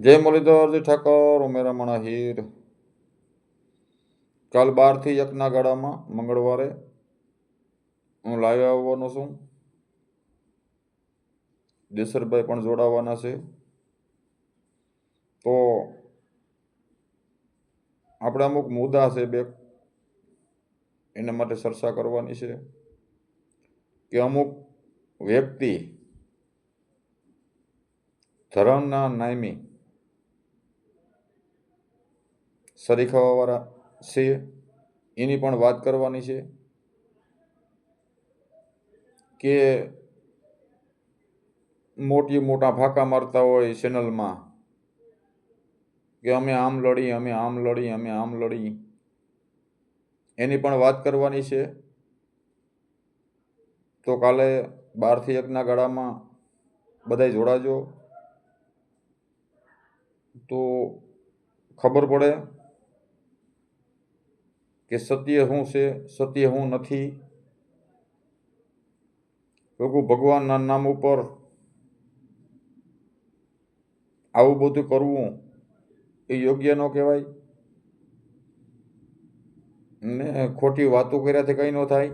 જય મુરલીધર, જય ઠાકર, ઉમેરા મણા હીર. કાલ 12 થી 1 ના ગાળામાં મંગળવારે હું લાઈવ આવવાનો છું. દેસરભાઈ પણ જોડાવાના છે. તો આપણે અમુક મુદ્દા છે બે, એના માટે ચર્ચા કરવાની છે કે અમુક વ્યક્તિ ધર્મના નામી સરી ખાવાવાળા છે, એની પણ વાત કરવાની છે કે મોટા ફાંકા મારતા હોય ચેનલમાં કે અમે આમ લડી, અમે આમ લડી, અમે આમ લડી, એની પણ વાત કરવાની છે. તો કાલે 12 થી 1 ના ગાળામાં બધાય જોડાજો, તો ખબર પડે કે સત્ય શું છે, સત્ય શું નથી. લોકો ભગવાનના નામ ઉપર આવું બધું કરવું એ યોગ્ય ન કહેવાય ને ખોટી વાતો કર્યાથી કંઈ ન થાય.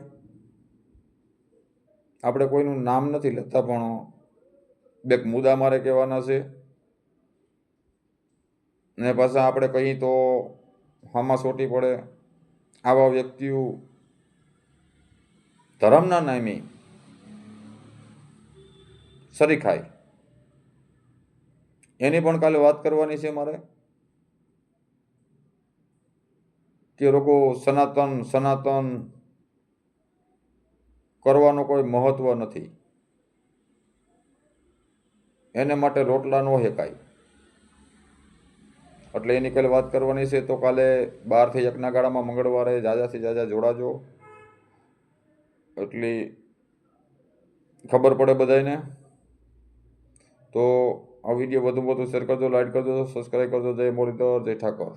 આપણે કોઈનું નામ નથી લેતા, પણ બે મુદ્દા મારે કહેવાના છે ને પાછા આપણે કહી તો હામાં સોટી પડે. આવા વ્યક્તિઓ ધર્મના નામે સરી ખાય, એની પણ કાલે વાત કરવાની છે મારે કે લોકો સનાતન કરવાનું કોઈ મહત્વ નથી, એને માટે રોટલા ન હેકાય, એટલે એની કાલે વાત કરવાની છે. તો કાલે 12 થી 1 ના ગાળામાં મંગળવારે જાજાથી જાજા જોડાજો, એટલી ખબર પડે બધાને. તો આ વિડીયો વધુ શેર કરજો, લાઈક કરજો, સબસ્ક્રાઈબ કરજો. જય મુરલીધર, જય ઠાકર.